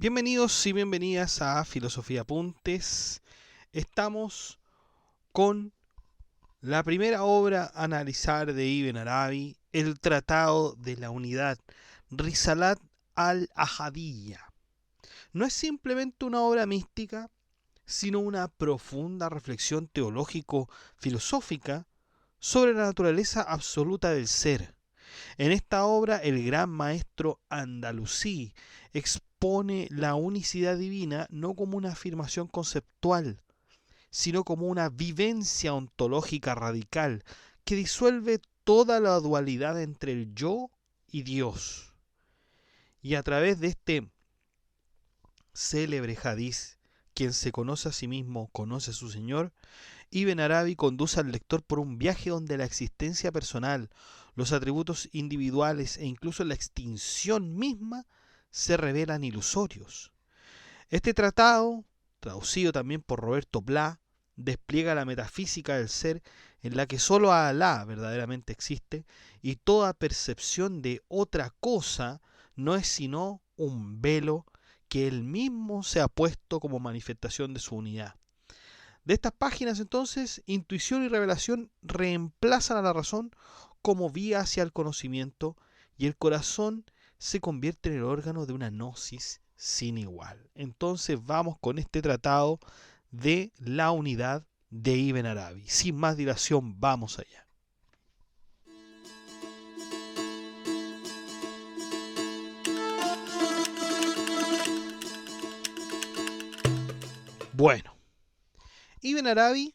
Bienvenidos y bienvenidas a Filosofía Apuntes. Estamos con la primera obra a analizar de Ibn Arabi, el Tratado de la Unidad, Risalat al-Ahadiyya. No es simplemente una obra mística, sino una profunda reflexión teológico-filosófica sobre la naturaleza absoluta del ser. En esta obra, el gran maestro andalusí expone la unicidad divina no como una afirmación conceptual, sino como una vivencia ontológica radical que disuelve toda la dualidad entre el yo y Dios. Y a través de este célebre hadiz, quien se conoce a sí mismo conoce a su Señor, Ibn Arabi conduce al lector por un viaje donde la existencia personal, los atributos individuales e incluso la extinción misma se revelan ilusorios. Este tratado, traducido también por Roberto Pla, despliega la metafísica del ser en la que sólo Alá verdaderamente existe y toda percepción de otra cosa no es sino un velo que él mismo se ha puesto como manifestación de su unidad. De estas páginas, entonces, intuición y revelación reemplazan a la razón como vía hacia el conocimiento y el corazón se convierte en el órgano de una gnosis sin igual. Entonces vamos con este tratado de la unidad de Ibn Arabi. Sin más dilación, vamos allá. Bueno, Ibn Arabi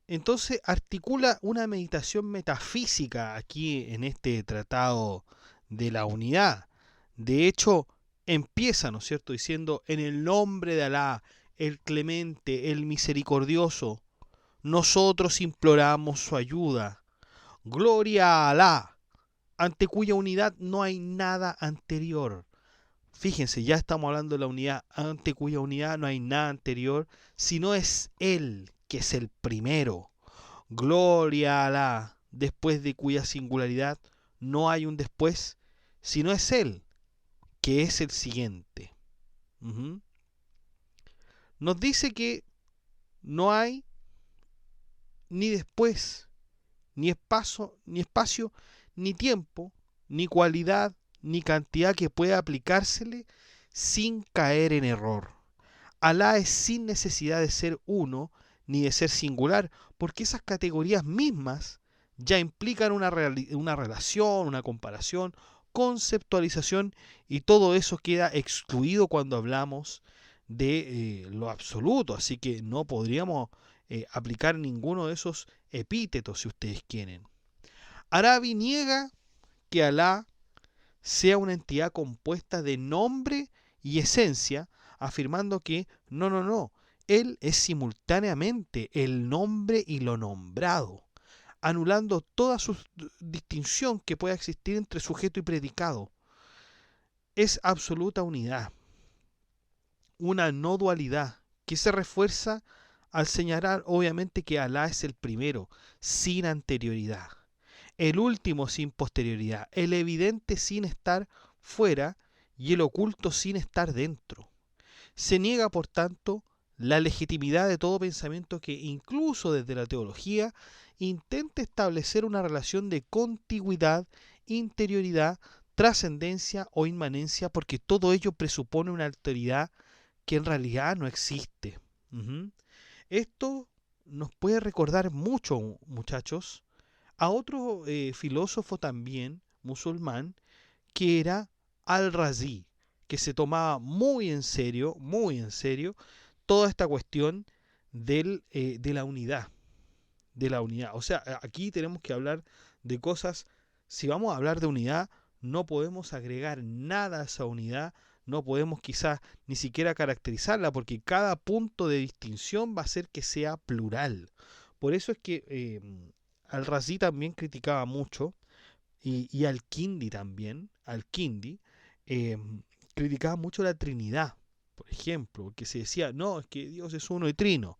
entonces articula una meditación metafísica aquí en este tratado de la unidad. De hecho, empieza, ¿no es cierto?, diciendo: en el nombre de Alá, el clemente, el misericordioso, nosotros imploramos su ayuda. Gloria a Alá, ante cuya unidad no hay nada anterior. Fíjense, ya estamos hablando de la unidad, ante cuya unidad no hay nada anterior, sino es Él, que es el primero. Gloria a Alá, después de cuya singularidad no hay un después, sino es Él, que es el siguiente. Nos dice que no hay ni después, ni espacio, ni tiempo, ni cualidad, ni cantidad que pueda aplicársele sin caer en error. Alá es sin necesidad de ser uno ni de ser singular, porque esas categorías mismas ya implican una relación, una comparación, conceptualización, y todo eso queda excluido cuando hablamos de lo absoluto, así que no podríamos aplicar ninguno de esos epítetos si ustedes quieren. Arabi niega que Alá sea una entidad compuesta de nombre y esencia, afirmando que no, Él es simultáneamente el nombre y lo nombrado, anulando toda distinción que pueda existir entre sujeto y predicado. Es absoluta unidad, una no dualidad, que se refuerza al señalar obviamente que Alá es el primero, sin anterioridad, el último sin posterioridad, el evidente sin estar fuera y el oculto sin estar dentro. Se niega, por tanto, la legitimidad de todo pensamiento que, incluso desde la teología, intente establecer una relación de contigüidad, interioridad, trascendencia o inmanencia, porque todo ello presupone una alteridad que en realidad no existe. Esto nos puede recordar mucho, muchachos, a otro filósofo también musulmán, que era Al-Razi, que se tomaba muy en serio, toda esta cuestión de la unidad. De la unidad. O sea, aquí tenemos que hablar de cosas. Si vamos a hablar de unidad, no podemos agregar nada a esa unidad, no podemos quizás ni siquiera caracterizarla, porque cada punto de distinción va a hacer que sea plural. Por eso es que Al-Razi también criticaba mucho, y Al-Kindi también, Al-Kindi, eh, criticaba mucho la Trinidad, por ejemplo, porque se decía: no, es que Dios es uno y trino.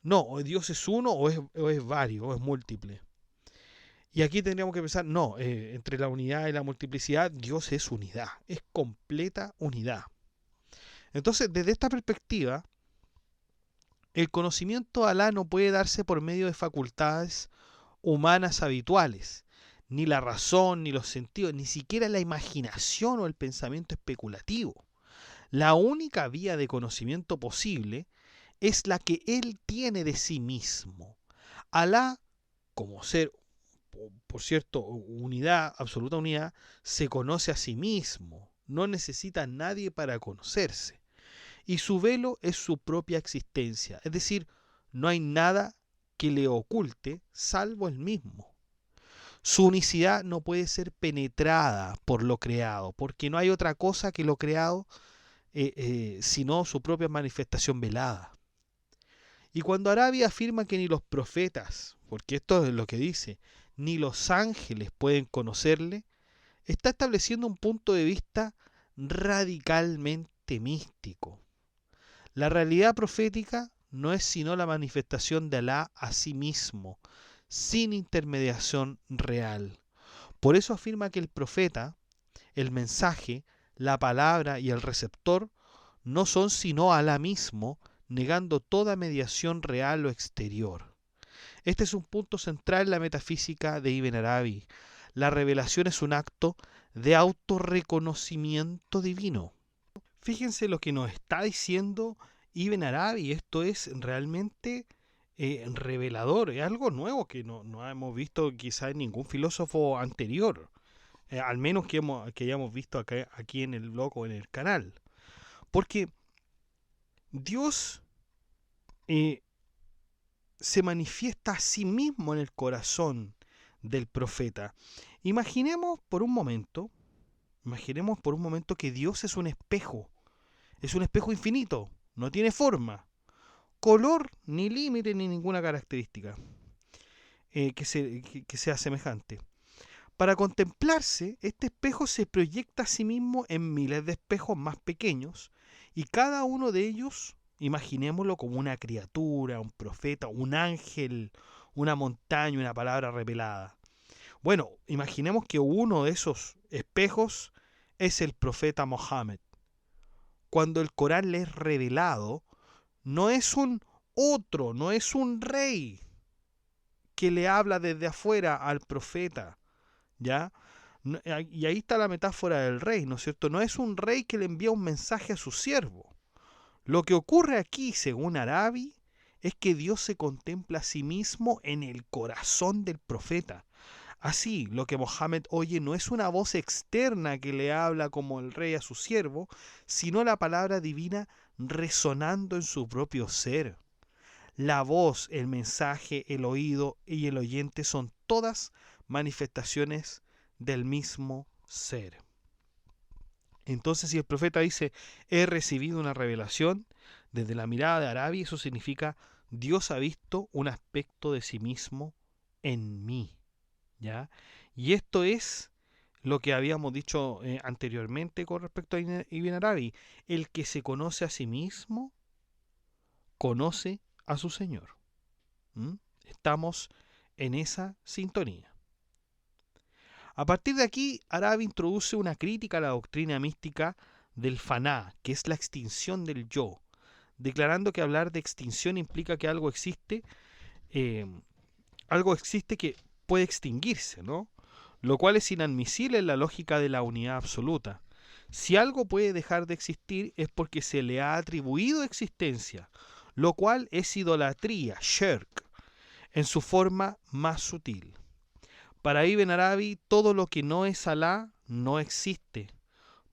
No, o Dios es uno o es vario, o es múltiple. Y aquí tendríamos que pensar: no, entre la unidad y la multiplicidad, Dios es unidad, es completa unidad. Entonces, desde esta perspectiva, el conocimiento de Alá no puede darse por medio de facultades humanas habituales, ni la razón, ni los sentidos, ni siquiera la imaginación o el pensamiento especulativo. La única vía de conocimiento posible es la que Él tiene de sí mismo. Alá, como ser, por cierto, unidad, absoluta unidad, se conoce a sí mismo. No necesita a nadie para conocerse. Y su velo es su propia existencia. Es decir, no hay nada que le oculte salvo él mismo. Su unicidad no puede ser penetrada por lo creado, porque no hay otra cosa que lo creado sino su propia manifestación velada. Y cuando Arabia afirma que ni los profetas, porque esto es lo que dice, ni los ángeles pueden conocerle, está estableciendo un punto de vista radicalmente místico. La realidad profética no es sino la manifestación de Alá a sí mismo, sin intermediación real. Por eso afirma que el profeta, el mensaje, la palabra y el receptor no son sino Alá mismo, negando toda mediación real o exterior. Este es un punto central en la metafísica de Ibn Arabi. La revelación es un acto de autorreconocimiento divino. Fíjense lo que nos está diciendo Ibn Arabi. Esto es realmente revelador. Es algo nuevo que no hemos visto quizá en ningún filósofo anterior. Al menos que hayamos visto aquí en el blog o en el canal. Porque Dios eh, se manifiesta a sí mismo en el corazón del profeta. Imaginemos por un momento que Dios es un espejo infinito, no tiene forma, color, ni límite, ni ninguna característica que sea semejante. Para contemplarse, este espejo se proyecta a sí mismo en miles de espejos más pequeños, y cada uno de ellos, imaginémoslo como una criatura, un profeta, un ángel, una montaña, una palabra revelada. Bueno, imaginemos que uno de esos espejos es el profeta Mohammed. Cuando el Corán le es revelado, no es no es un rey que le habla desde afuera al profeta, ¿ya? Y ahí está la metáfora del rey, ¿no es cierto? No es un rey que le envía un mensaje a su siervo. Lo que ocurre aquí, según Arabi, es que Dios se contempla a sí mismo en el corazón del profeta. Así, lo que Mohammed oye no es una voz externa que le habla como el rey a su siervo, sino la palabra divina resonando en su propio ser. La voz, el mensaje, el oído y el oyente son todas manifestaciones del mismo ser. Entonces, si el profeta dice, he recibido una revelación, desde la mirada de Arabia, eso significa, Dios ha visto un aspecto de sí mismo en mí. ¿Ya? Y esto es lo que habíamos dicho anteriormente con respecto a Ibn Arabi. El que se conoce a sí mismo, conoce a su Señor. ¿Mm? Estamos en esa sintonía. A partir de aquí, Arabi introduce una crítica a la doctrina mística del faná, que es la extinción del yo, declarando que hablar de extinción implica que eh, algo existe que puede extinguirse, ¿no? Lo cual es inadmisible en la lógica de la unidad absoluta. Si algo puede dejar de existir es porque se le ha atribuido existencia, lo cual es idolatría, shirk, en su forma más sutil. Para Ibn Arabi, todo lo que no es Alá no existe.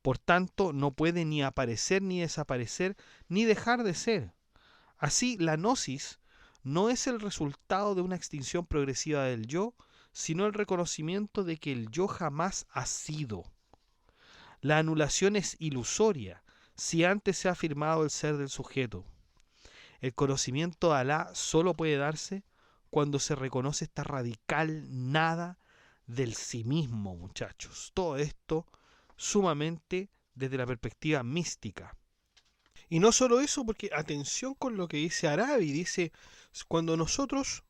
Por tanto, no puede ni aparecer ni desaparecer, ni dejar de ser. Así, la gnosis no es el resultado de una extinción progresiva del yo, sino el reconocimiento de que el yo jamás ha sido. La anulación es ilusoria si antes se ha afirmado el ser del sujeto. El conocimiento de Alá solo puede darse cuando se reconoce esta radical nada del sí mismo, muchachos. Todo esto sumamente desde la perspectiva mística. Y no solo eso, porque atención con lo que dice Arabi, dice, cuando nosotros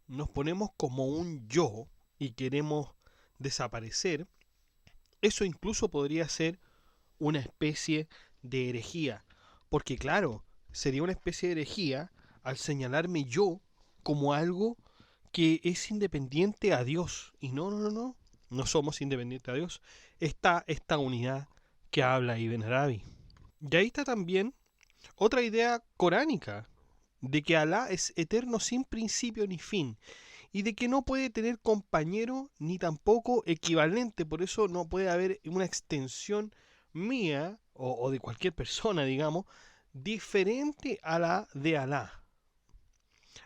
nos ponemos como un yo y queremos desaparecer, eso incluso podría ser una especie de herejía, Porque claro, sería una especie de herejía al señalarme yo como algo que es independiente a Dios. Y no. No somos independientes a Dios. Está esta unidad que habla Ibn Arabi. Y ahí está también otra idea coránica, de que Alá es eterno sin principio ni fin, y de que no puede tener compañero ni tampoco equivalente, por eso no puede haber una extensión mía o de cualquier persona, digamos, diferente a la de Alá.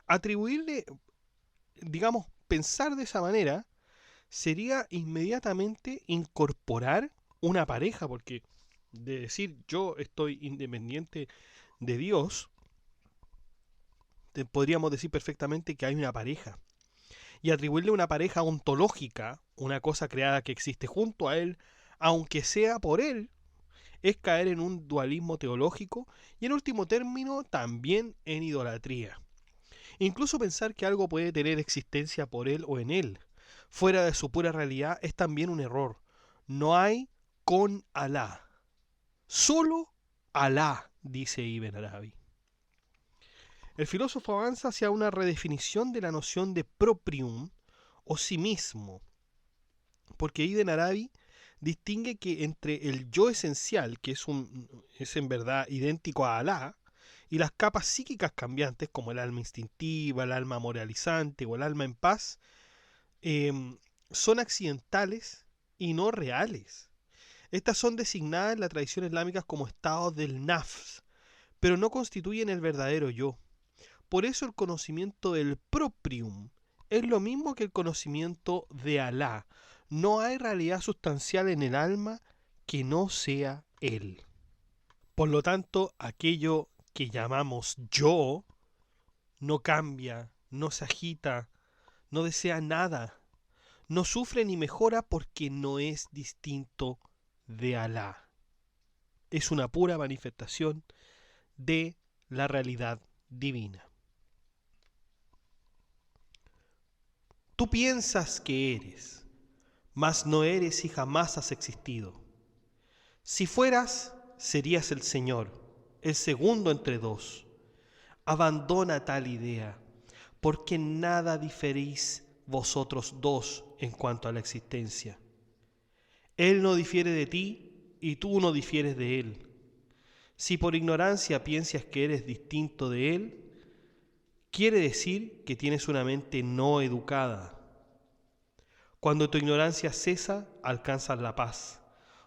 Atribuirle, digamos, pensar de esa manera sería inmediatamente incorporar una pareja, porque de decir yo estoy independiente de Dios, podríamos decir perfectamente que hay una pareja. Y atribuirle una pareja ontológica, una cosa creada que existe junto a él, aunque sea por él, es caer en un dualismo teológico y en último término también en idolatría. Incluso pensar que algo puede tener existencia por él o en él, fuera de su pura realidad, es también un error. No hay con Alá. Solo Alá, dice Ibn Arabi. El filósofo avanza hacia una redefinición de la noción de proprium o sí mismo, porque Ibn Arabi distingue que entre el yo esencial, que es en verdad idéntico a Alá, y las capas psíquicas cambiantes, como el alma instintiva, el alma moralizante o el alma en paz, eh, son accidentales y no reales. Estas son designadas en la tradición islámica como estados del nafs, pero no constituyen el verdadero yo. Por eso el conocimiento del proprium es lo mismo que el conocimiento de Alá. No hay realidad sustancial en el alma que no sea Él. Por lo tanto, aquello que llamamos yo no cambia, no se agita, no desea nada, no sufre ni mejora porque no es distinto de Alá. Es una pura manifestación de la realidad divina. Tú piensas que eres, mas no eres y jamás has existido. Si fueras, serías el Señor, el segundo entre dos. Abandona tal idea, porque en nada diferís vosotros dos en cuanto a la existencia. Él no difiere de ti y tú no difieres de él. Si por ignorancia piensas que eres distinto de él, quiere decir que tienes una mente no educada. Cuando tu ignorancia cesa, alcanzas la paz,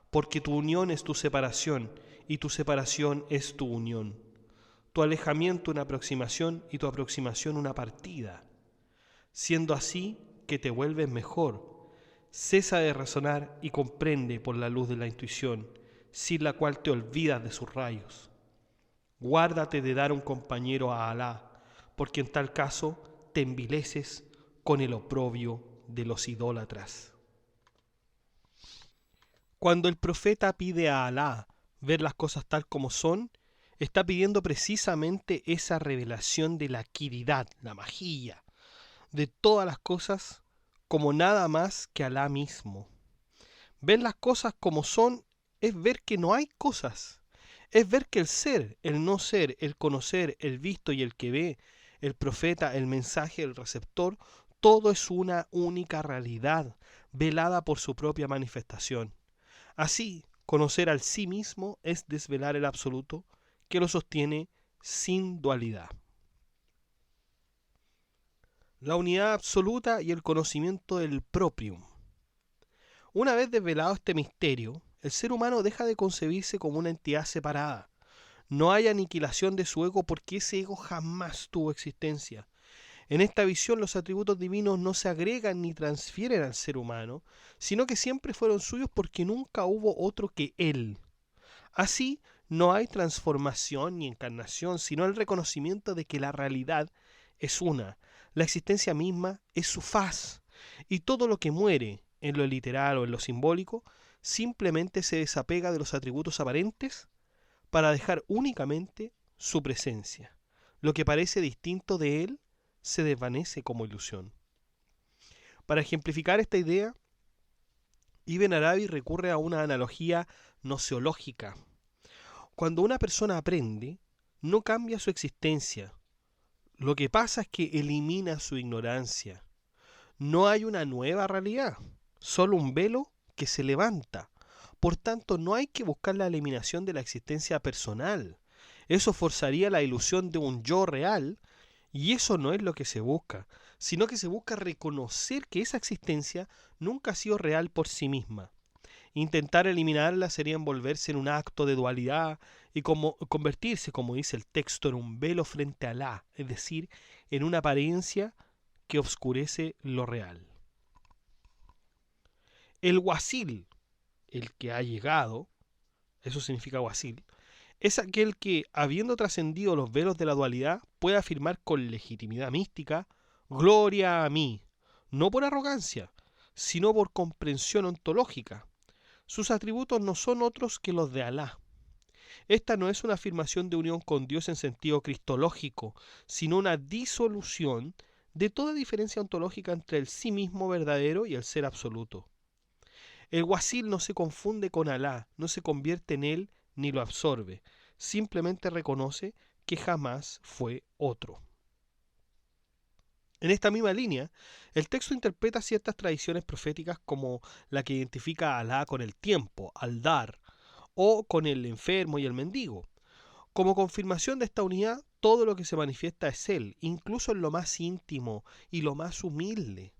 porque tu unión es tu separación y tu separación es tu unión. Tu alejamiento una aproximación y tu aproximación una partida. Siendo así que te vuelves mejor, cesa de razonar y comprende por la luz de la intuición, sin la cual te olvidas de sus rayos. Guárdate de dar un compañero a Alá, porque en tal caso te envileces con el oprobio de los idólatras. Cuando el profeta pide a Alá ver las cosas tal como son, está pidiendo precisamente esa revelación de la quiridad, la majilla, de todas las cosas como nada más que Alá mismo. Ver las cosas como son es ver que no hay cosas, es ver que el ser, el no ser, el conocer, el visto y el que ve, el profeta, el mensaje, el receptor, todo es una única realidad, velada por su propia manifestación. Así, conocer al sí mismo es desvelar el absoluto que lo sostiene sin dualidad. La unidad absoluta y el conocimiento del proprium. Una vez desvelado este misterio, el ser humano deja de concebirse como una entidad separada. No hay aniquilación de su ego porque ese ego jamás tuvo existencia. En esta visión los atributos divinos no se agregan ni transfieren al ser humano, sino que siempre fueron suyos porque nunca hubo otro que él. Así, no hay transformación ni encarnación, sino el reconocimiento de que la realidad es una. La existencia misma es su faz, y todo lo que muere, en lo literal o en lo simbólico, simplemente se desapega de los atributos aparentes para dejar únicamente su presencia. Lo que parece distinto de él se desvanece como ilusión. Para ejemplificar esta idea, Ibn Arabi recurre a una analogía gnoseológica. Cuando una persona aprende, no cambia su existencia. Lo que pasa es que elimina su ignorancia. No hay una nueva realidad, solo un velo que se levanta. Por tanto, no hay que buscar la eliminación de la existencia personal. Eso forzaría la ilusión de un yo real, y eso no es lo que se busca, sino que se busca reconocer que esa existencia nunca ha sido real por sí misma. Intentar eliminarla sería envolverse en un acto de dualidad y como convertirse, como dice el texto, en un velo frente a Alá, es decir, en una apariencia que oscurece lo real. El wasil, el que ha llegado, eso significa wasil, es aquel que, habiendo trascendido los velos de la dualidad, puede afirmar con legitimidad mística, gloria a mí, no por arrogancia, sino por comprensión ontológica. Sus atributos no son otros que los de Alá. Esta no es una afirmación de unión con Dios en sentido cristológico, sino una disolución de toda diferencia ontológica entre el sí mismo verdadero y el ser absoluto. El wasil no se confunde con Alá, no se convierte en él ni lo absorbe, simplemente reconoce que jamás fue otro. En esta misma línea, el texto interpreta ciertas tradiciones proféticas como la que identifica a Alá con el tiempo, al dar, o con el enfermo y el mendigo. Como confirmación de esta unidad, todo lo que se manifiesta es Él, incluso en lo más íntimo y lo más humilde.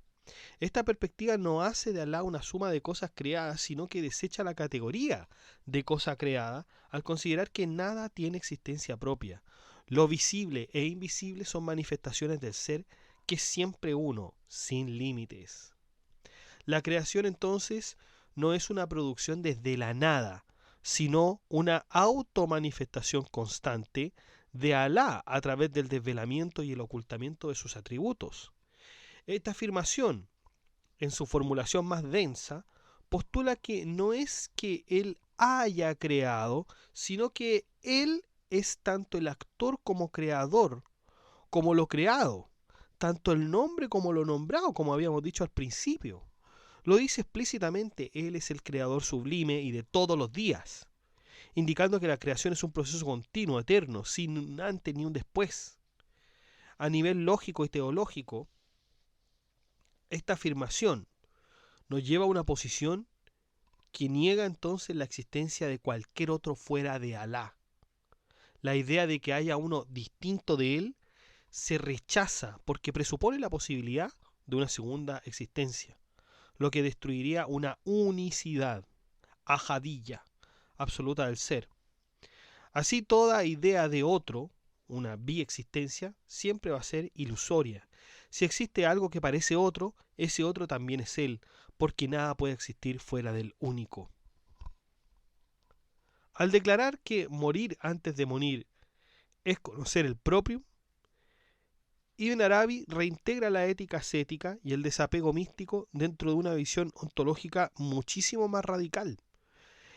Esta perspectiva no hace de Alá una suma de cosas creadas, sino que desecha la categoría de cosa creada al considerar que nada tiene existencia propia. Lo visible e invisible son manifestaciones del ser que es siempre uno, sin límites. La creación entonces no es una producción desde la nada, sino una automanifestación constante de Alá a través del desvelamiento y el ocultamiento de sus atributos. Esta afirmación, en su formulación más densa, postula que no es que Él haya creado, sino que Él es tanto el actor como creador, como lo creado, tanto el nombre como lo nombrado, como habíamos dicho al principio. Lo dice explícitamente, Él es el creador sublime y de todos los días, indicando que la creación es un proceso continuo, eterno, sin un antes ni un después. A nivel lógico y teológico, esta afirmación nos lleva a una posición que niega entonces la existencia de cualquier otro fuera de Alá. La idea de que haya uno distinto de Él se rechaza porque presupone la posibilidad de una segunda existencia, lo que destruiría una unicidad, ahadilla, absoluta del ser. Así toda idea de otro, una biexistencia, siempre va a ser ilusoria. Si existe algo que parece otro, ese otro también es él, porque nada puede existir fuera del único. Al declarar que morir antes de morir es conocer el propio, Ibn Arabi reintegra la ética ascética y el desapego místico dentro de una visión ontológica muchísimo más radical.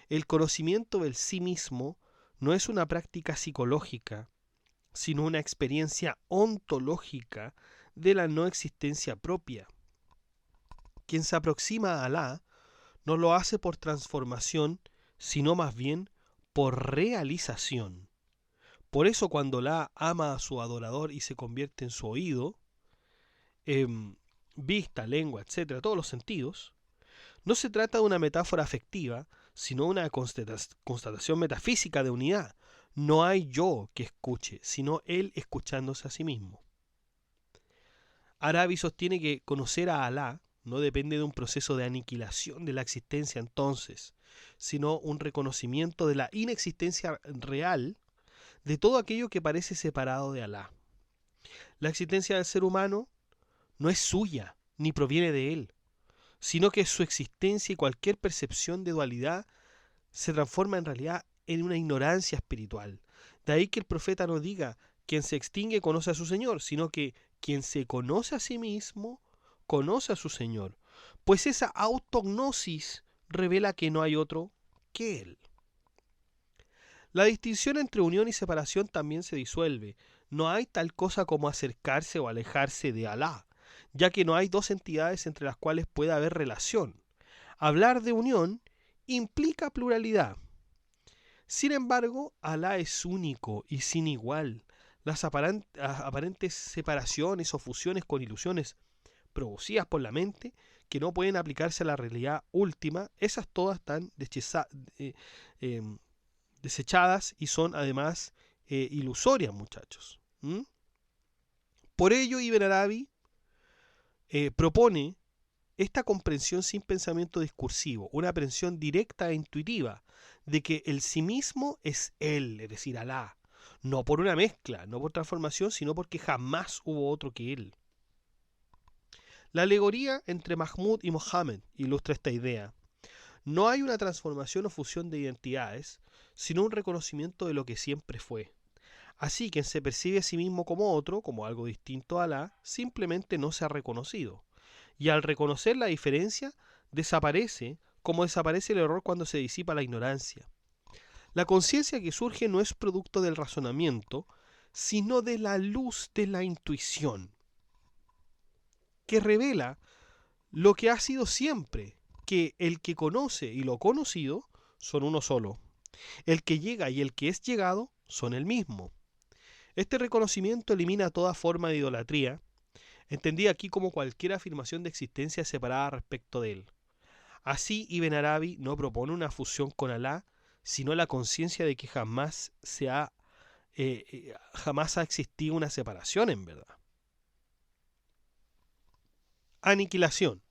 El conocimiento del sí mismo no es una práctica psicológica, sino una experiencia ontológica de la no existencia propia. Quien se aproxima a Alá no lo hace por transformación, sino más bien por realización. Por eso cuando Alá ama a su adorador y se convierte en su oído, vista, lengua, etcétera, todos los sentidos, no se trata de una metáfora afectiva, sino una constatación metafísica de unidad. No hay yo que escuche, sino él escuchándose a sí mismo. Arabi sostiene que conocer a Alá no depende de un proceso de aniquilación de la existencia entonces, sino un reconocimiento de la inexistencia real de todo aquello que parece separado de Alá. La existencia del ser humano no es suya, ni proviene de él, sino que su existencia y cualquier percepción de dualidad se transforma en realidad en una ignorancia espiritual. De ahí que el profeta no diga, quien se extingue conoce a su Señor, sino que quien se conoce a sí mismo, conoce a su Señor. Pues esa autognosis revela que no hay otro que Él. La distinción entre unión y separación también se disuelve. No hay tal cosa como acercarse o alejarse de Alá, ya que no hay dos entidades entre las cuales pueda haber relación. Hablar de unión implica pluralidad. Sin embargo, Alá es único y sin igual. Las aparentes separaciones o fusiones con ilusiones producidas por la mente que no pueden aplicarse a la realidad última, esas todas están eh, eh, desechadas y son además ilusorias, muchachos. ¿Mm? Por ello, Ibn Arabi propone esta comprensión sin pensamiento discursivo, una aprehensión directa e intuitiva de que el sí mismo es Él, es decir, Alá, no por una mezcla, no por transformación, sino porque jamás hubo otro que Él. La alegoría entre Mahmud y Mohammed ilustra esta idea. No hay una transformación o fusión de identidades, sino un reconocimiento de lo que siempre fue. Así, quien se percibe a sí mismo como otro, como algo distinto a Alá, simplemente no se ha reconocido. Y al reconocer la diferencia, desaparece, como desaparece el error cuando se disipa la ignorancia. La conciencia que surge no es producto del razonamiento, sino de la luz de la intuición, que revela lo que ha sido siempre, que el que conoce y lo conocido son uno solo. El que llega y el que es llegado son el mismo. Este reconocimiento elimina toda forma de idolatría, entendida aquí como cualquier afirmación de existencia separada respecto de él. Así, Ibn Arabi no propone una fusión con Alá, sino la conciencia de que jamás ha existido una separación en verdad. Aniquilación.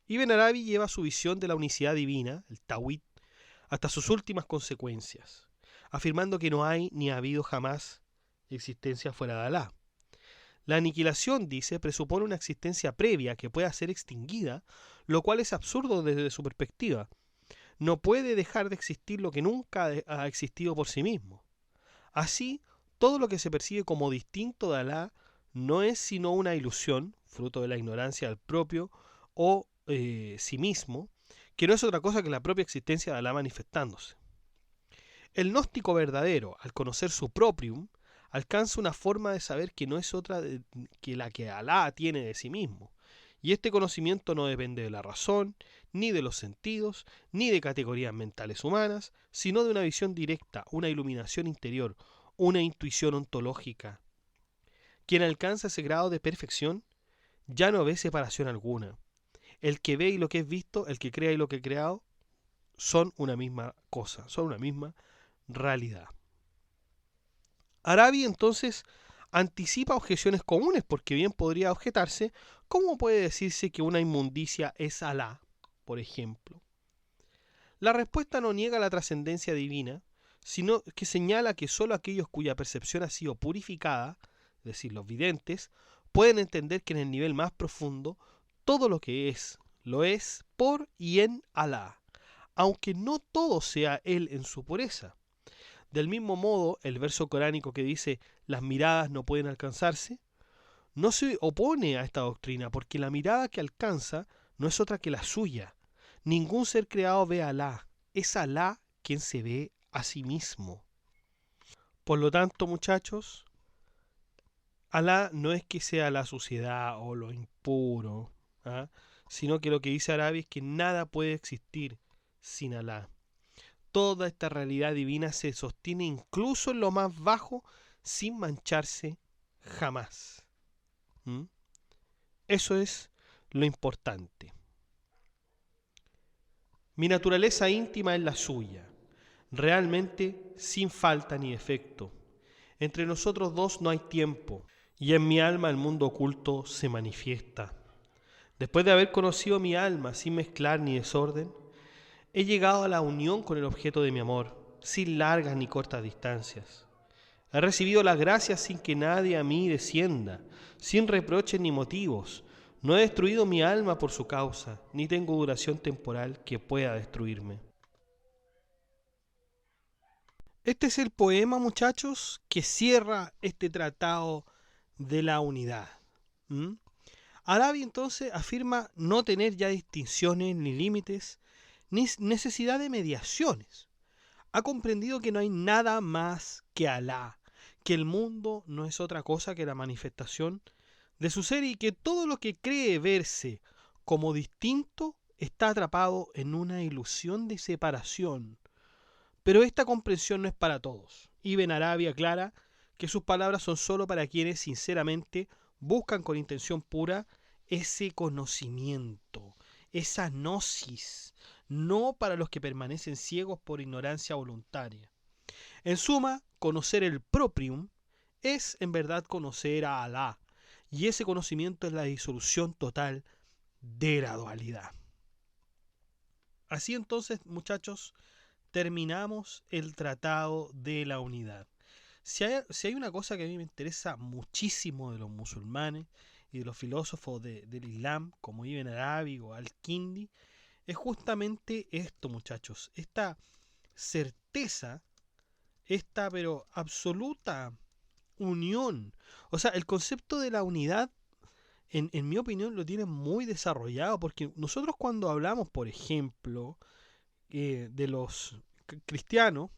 Ibn Arabi lleva su visión de la unicidad divina, el Tawhid, hasta sus últimas consecuencias, afirmando que no hay ni ha habido jamás existencia fuera de Alá. La aniquilación, dice, presupone una existencia previa que pueda ser extinguida, lo cual es absurdo desde su perspectiva. No puede dejar de existir lo que nunca ha existido por sí mismo. Así, todo lo que se percibe como distinto de Alá no es sino una ilusión, fruto de la ignorancia del propio o sí mismo, que no es otra cosa que la propia existencia de Alá manifestándose. El gnóstico verdadero, al conocer su proprium, alcanza una forma de saber que no es otra que la que Alá tiene de sí mismo. Y este conocimiento no depende de la razón, ni de los sentidos, ni de categorías mentales humanas, sino de una visión directa, una iluminación interior, una intuición ontológica. Quien alcanza ese grado de perfección ya no ve separación alguna. El que ve y lo que es visto, el que crea y lo que es creado, son una misma cosa, son una misma realidad. Arabi entonces anticipa objeciones comunes porque bien podría objetarse, ¿cómo puede decirse que una inmundicia es Alá, por ejemplo? La respuesta no niega la trascendencia divina, sino que señala que sólo aquellos cuya percepción ha sido purificada, es decir, los videntes, pueden entender que en el nivel más profundo todo lo que es, lo es por y en Alá, aunque no todo sea Él en su pureza. Del mismo modo, el verso coránico que dice las miradas no pueden alcanzarse, no se opone a esta doctrina, porque la mirada que alcanza no es otra que la suya. Ningún ser creado ve a Alá, es Alá quien se ve a sí mismo. Por lo tanto, muchachos, Alá no es que sea la suciedad o lo impuro, ¿ah? Sino que lo que dice Arabi es que nada puede existir sin Alá. Toda esta realidad divina se sostiene incluso en lo más bajo sin mancharse jamás. ¿Mm? Eso es lo importante. Mi naturaleza íntima es la suya, realmente sin falta ni defecto. Entre nosotros dos no hay tiempo, y en mi alma el mundo oculto se manifiesta. Después de haber conocido mi alma sin mezclar ni desorden, he llegado a la unión con el objeto de mi amor, sin largas ni cortas distancias. He recibido las gracias sin que nadie a mí descienda, sin reproches ni motivos. No he destruido mi alma por su causa, ni tengo duración temporal que pueda destruirme. Este es el poema, muchachos, que cierra este tratado de la unidad. ¿Mm? Arabi entonces afirma no tener ya distinciones ni límites, ni necesidad de mediaciones. Ha comprendido que no hay nada más que Alá, que el mundo no es otra cosa que la manifestación de su ser y que todo lo que cree verse como distinto está atrapado en una ilusión de separación, Pero esta comprensión no es para todos. Ibn Arabi aclara que sus palabras son solo para quienes sinceramente buscan con intención pura ese conocimiento, esa gnosis, no para los que permanecen ciegos por ignorancia voluntaria. En suma, conocer el proprium es en verdad conocer a Alá, y ese conocimiento es la disolución total de la dualidad. Así entonces, muchachos, terminamos el tratado de la unidad. Si hay una cosa que a mí me interesa muchísimo de los musulmanes y de los filósofos del Islam, como Ibn Arabi o Al-Kindi, es justamente esto, muchachos, esta certeza, esta pero absoluta unión. O sea, el concepto de la unidad, en mi opinión, lo tienen muy desarrollado, porque nosotros cuando hablamos, por ejemplo, de los cristianos,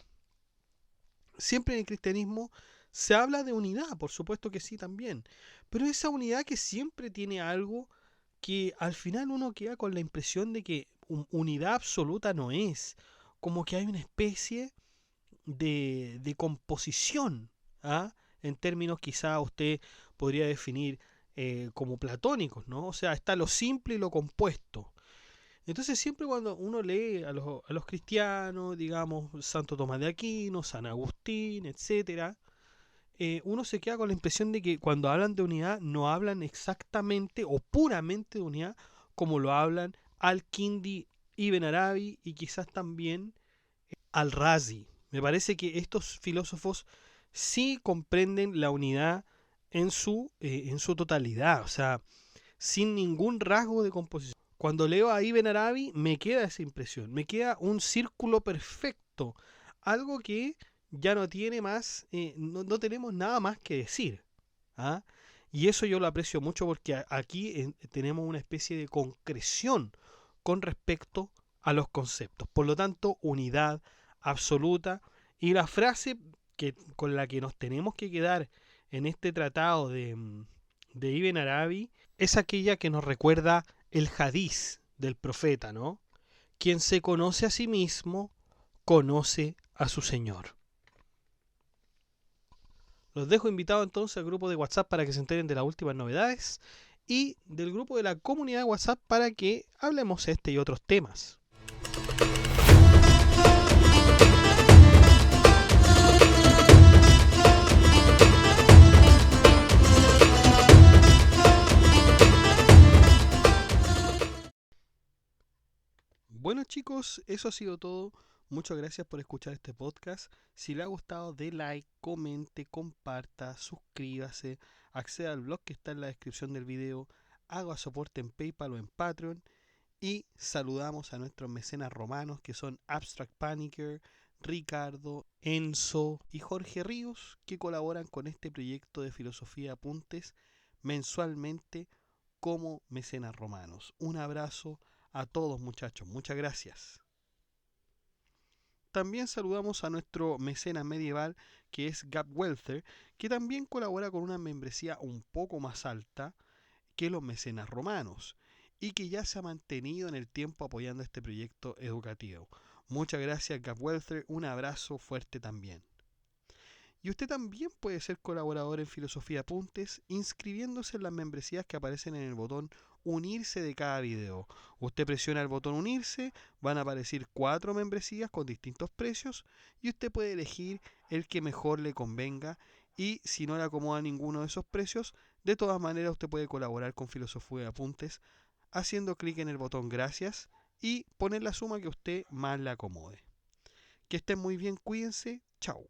siempre en el cristianismo se habla de unidad, por supuesto que sí también, pero esa unidad que siempre tiene algo que al final uno queda con la impresión de que unidad absoluta no es, como que hay una especie de composición, ¿ah? En términos quizá usted podría definir como platónicos, ¿no? O sea, está lo simple y lo compuesto. Entonces siempre cuando uno lee a los cristianos, digamos, Santo Tomás de Aquino, San Agustín, etcétera, uno se queda con la impresión de que cuando hablan de unidad no hablan exactamente o puramente de unidad como lo hablan Al-Kindi, Ibn Arabi y quizás también Al-Razi. Me parece que estos filósofos sí comprenden la unidad en su totalidad, o sea, sin ningún rasgo de composición. Cuando leo a Ibn Arabi me queda esa impresión, me queda un círculo perfecto, algo que ya no tiene más, no tenemos nada más que decir. ¿Ah? Y eso yo lo aprecio mucho porque aquí tenemos una especie de concreción con respecto a los conceptos. Por lo tanto, unidad absoluta. Y la frase con la que nos tenemos que quedar en este tratado de Ibn Arabi es aquella que nos recuerda el hadiz del profeta, ¿no? Quien se conoce a sí mismo, conoce a su Señor. Los dejo invitados entonces al grupo de WhatsApp para que se enteren de las últimas novedades y del grupo de la comunidad de WhatsApp para que hablemos este y otros temas. Bueno chicos, eso ha sido todo. Muchas gracias por escuchar este podcast. Si le ha gustado, dé like, comente, comparta, suscríbase, acceda al blog que está en la descripción del video, haga soporte en PayPal o en Patreon y saludamos a nuestros mecenas romanos que son Abstract Panicker, Ricardo, Enzo y Jorge Ríos que colaboran con este proyecto de Filosofía Apuntes mensualmente como mecenas romanos. Un abrazo a todos muchachos, muchas gracias. También saludamos a nuestro mecenas medieval que es Gap Welfare, que también colabora con una membresía un poco más alta que los mecenas romanos y que ya se ha mantenido en el tiempo apoyando este proyecto educativo. Muchas gracias Gap Welfare, un abrazo fuerte también. Y usted también puede ser colaborador en Filosofía Apuntes inscribiéndose en las membresías que aparecen en el botón unirse de cada video. Usted presiona el botón unirse, van a aparecer 4 membresías con distintos precios y usted puede elegir el que mejor le convenga y si no le acomoda ninguno de esos precios, de todas maneras usted puede colaborar con Filosofía Apuntes haciendo clic en el botón gracias y poner la suma que a usted más le acomode. Que estén muy bien, cuídense, chao.